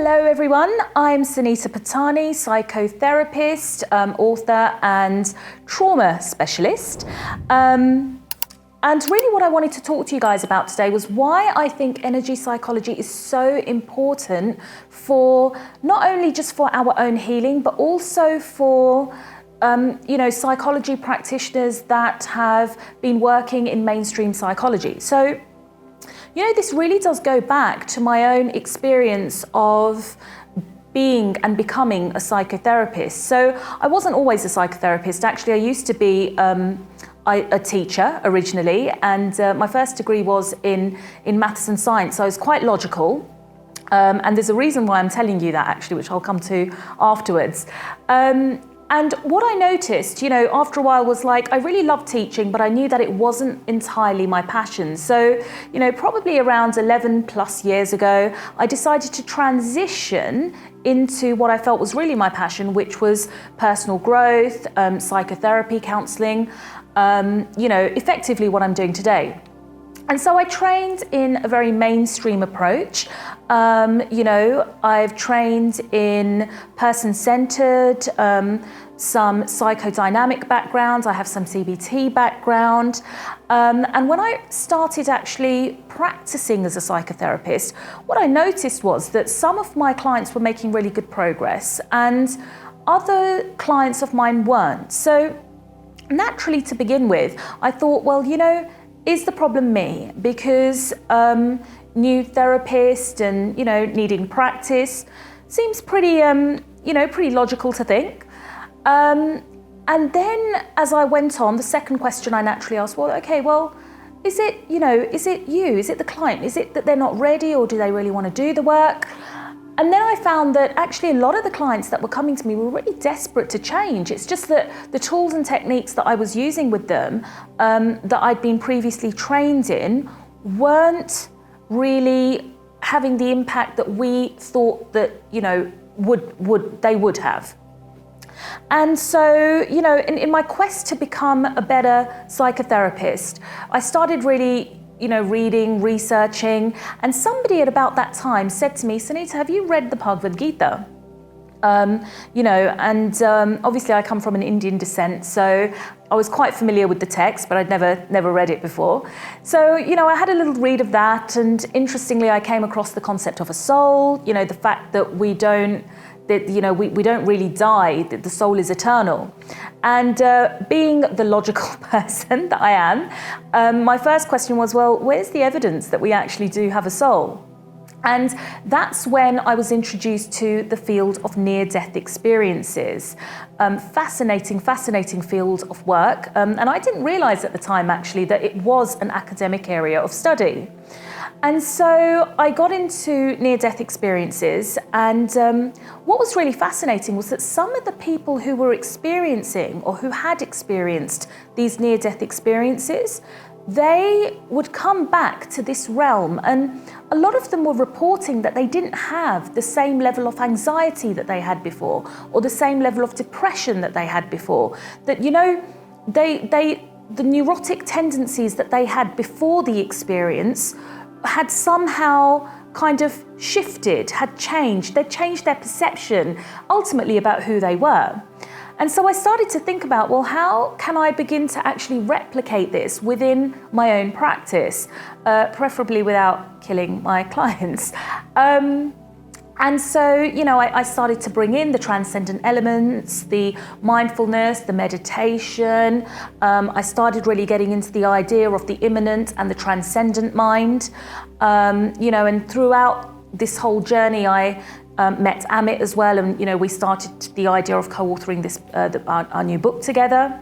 Hello everyone, I'm Sunita Patani, psychotherapist, author and trauma specialist. And really what I wanted to talk to you guys about today was why I think energy psychology is so important for not only just for our own healing, but also for psychology practitioners that have been working in mainstream psychology. So, this really does go back to my own experience of being and becoming a psychotherapist. So I wasn't always a psychotherapist. Actually, I used to be a teacher originally, and my first degree was in maths and science. So I was quite logical. And there's a reason why I'm telling you that, actually, which I'll come to afterwards. And what I noticed, after a while was like, I really loved teaching, but I knew that it wasn't entirely my passion. So, probably around 11 plus years ago, I decided to transition into what I felt was really my passion, which was personal growth, psychotherapy, counseling, effectively what I'm doing today. And so I trained in a very mainstream approach. I've trained in person-centered, some psychodynamic background. I have some CBT background. And when I started actually practicing as a psychotherapist, what I noticed was that some of my clients were making really good progress and other clients of mine weren't. So naturally, to begin with, I thought, well, is the problem me? Because new therapist and needing practice seems pretty pretty logical to think. And then as I went on, the second question I naturally asked, is it you? Is it the client? Is it that they're not ready, or do they really want to do the work? And then I found that actually a lot of the clients that were coming to me were really desperate to change. It's just that the tools and techniques that I was using with them, that I'd been previously trained in, weren't really having the impact that we thought that, they would have. And so, in my quest to become a better psychotherapist, I started really reading, researching, and somebody at about that time said to me, Sunita, have you read the Bhagavad Gita? Obviously I come from an Indian descent, so I was quite familiar with the text, but I'd never read it before. So, I had a little read of that, and interestingly, I came across the concept of a soul, the fact that we don't really die, that the soul is eternal. And being the logical person that I am, my first question was, well, where's the evidence that we actually do have a soul? And that's when I was introduced to the field of near-death experiences. Fascinating field of work. And I didn't realize at the time, actually, that it was an academic area of study. And so I got into near-death experiences, and what was really fascinating was that some of the people who were experiencing or who had experienced these near-death experiences, they would come back to this realm, and a lot of them were reporting that they didn't have the same level of anxiety that they had before, or the same level of depression that they had before. That, the neurotic tendencies that they had before the experience had somehow kind of shifted, had changed. They'd changed their perception ultimately about who they were. And so I started to think about, well, how can I begin to actually replicate this within my own practice, preferably without killing my clients. And so, I started to bring in the transcendent elements, the mindfulness, the meditation. I started really getting into the idea of the immanent and the transcendent mind. And throughout this whole journey, I met Amit as well, and we started the idea of co-authoring this our new book together.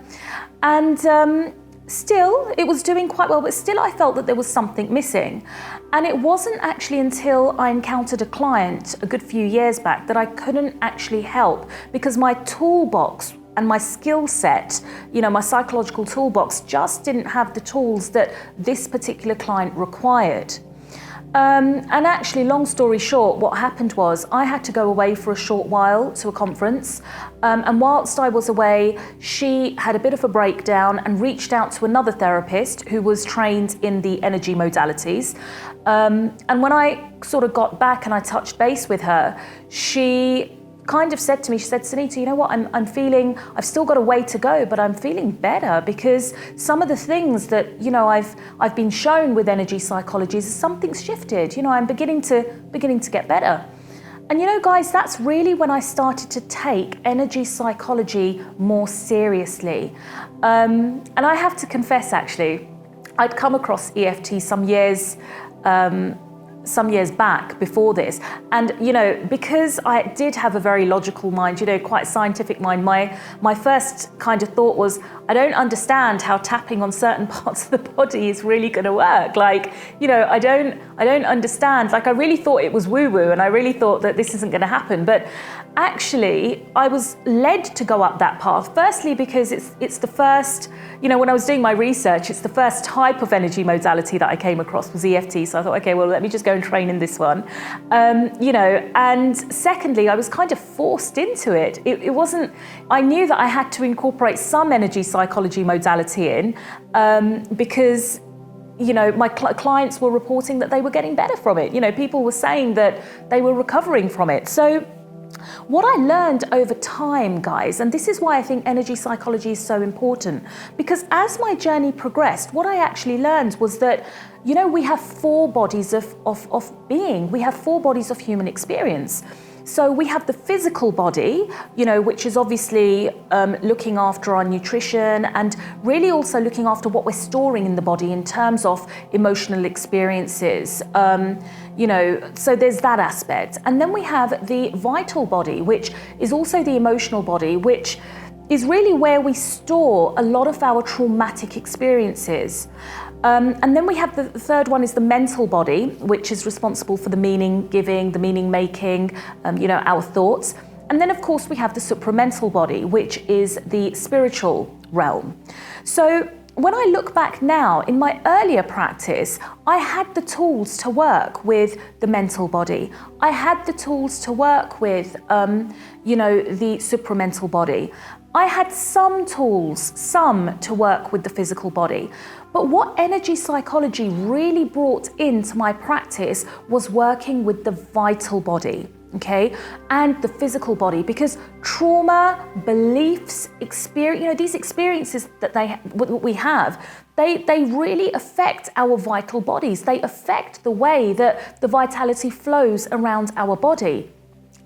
And still, it was doing quite well, but still I felt that there was something missing. And it wasn't actually until I encountered a client a good few years back that I couldn't actually help, because my toolbox and my skill set, my psychological toolbox just didn't have the tools that this particular client required. And actually, long story short, what happened was I had to go away for a short while to a conference. And whilst I was away, she had a bit of a breakdown and reached out to another therapist who was trained in the energy modalities. And when I sort of got back and I touched base with her, she kind of said to me, she said, Sunita, you know what, I'm feeling, I've still got a way to go, but I'm feeling better because some of the things that, you know, I've been shown with energy psychology is something's shifted. You know, I'm beginning to get better. And you know, guys, that's really when I started to take energy psychology more seriously. And I have to confess, actually, I'd come across EFT some years back before this. And, you know, because I did have a very logical mind, you know, quite scientific mind, my first kind of thought was, I don't understand how tapping on certain parts of the body is really going to work. Like, you know, I don't understand. Like, I really thought it was woo-woo, and I really thought that this isn't going to happen. But actually, I was led to go up that path. Firstly, because it's the first, you know, when I was doing my research, it's the first type of energy modality that I came across was EFT. So I thought, okay, well, let me just go and train in this one. You know, and secondly, I was kind of forced into it. It wasn't, I knew that I had to incorporate some energy psychology modality in because, you know, my clients were reporting that they were getting better from it. You know, people were saying that they were recovering from it. So what I learned over time, guys, and this is why I think energy psychology is so important, because as my journey progressed, what I actually learned was that, you know, we have 4 bodies of being. We have 4 bodies of human experience. So we have the physical body, you know, which is obviously looking after our nutrition and really also looking after what we're storing in the body in terms of emotional experiences. You know, so there's that aspect. And then we have the vital body, which is also the emotional body, which is really where we store a lot of our traumatic experiences. And then we have the third one is the mental body, which is responsible for the meaning giving, the meaning making, you know, our thoughts. And then, of course, we have the supramental body, which is the spiritual realm. So when I look back now, in my earlier practice, I had the tools to work with the mental body. I had the tools to work with, you know, the supramental body. I had some tools, to work with the physical body. But what energy psychology really brought into my practice was working with the vital body, okay, and the physical body, because trauma, beliefs, experience, you know, these experiences that we have, they really affect our vital bodies. They affect the way that the vitality flows around our body.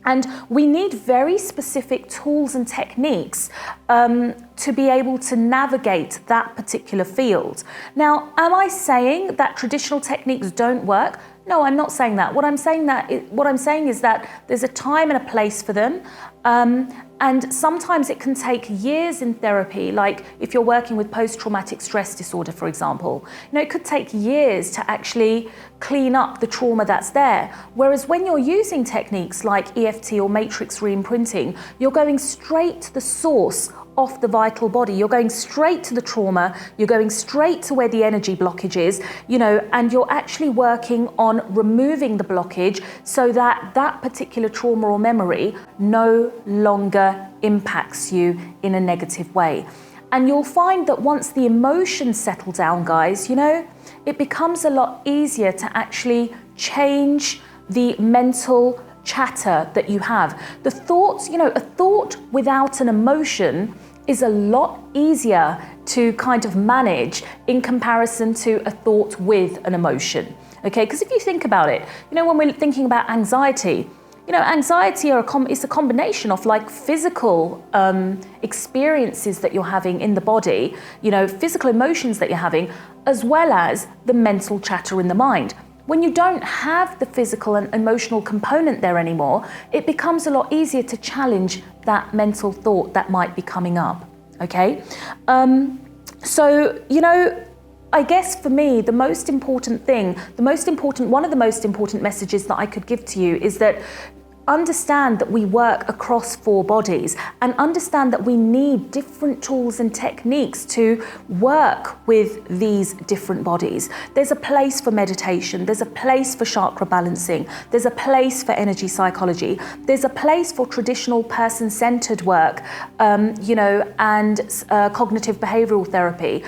And we need very specific tools and techniques to be able to navigate that particular field. Now, am I saying that traditional techniques don't work? No, I'm not saying that. What I'm saying is that there's a time and a place for them. And sometimes it can take years in therapy, like if you're working with post-traumatic stress disorder, for example. You know, it could take years to actually clean up the trauma that's there. Whereas when you're using techniques like EFT or matrix re-imprinting, you're going straight to the source of the vital body. You're going straight to the trauma, you're going straight to where the energy blockage is, you know, and you're actually working on removing the blockage so that that particular trauma or memory no longer impacts you in a negative way. And you'll find that once the emotions settle down, guys, you know, it becomes a lot easier to actually change the mental chatter that you have. The thoughts, you know, a thought without an emotion is a lot easier to kind of manage in comparison to a thought with an emotion. Okay, because if you think about it, you know, when we're thinking about anxiety, you know, anxiety is a combination of like physical experiences that you're having in the body, you know, physical emotions that you're having, as well as the mental chatter in the mind. When you don't have the physical and emotional component there anymore, it becomes a lot easier to challenge that mental thought that might be coming up, okay? So, you know, I guess for me, the most important thing, one of the most important messages that I could give to you is that understand that we work across 4 bodies and understand that we need different tools and techniques to work with these different bodies. There's a place for meditation, there's a place for chakra balancing, there's a place for energy psychology, there's a place for traditional person-centered work, and cognitive behavioral therapy.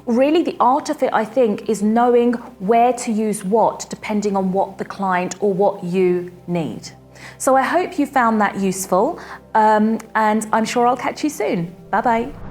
Really, the art of it, I think, is knowing where to use what depending on what the client or what you need. So I hope you found that useful, and I'm sure I'll catch you soon. Bye-bye.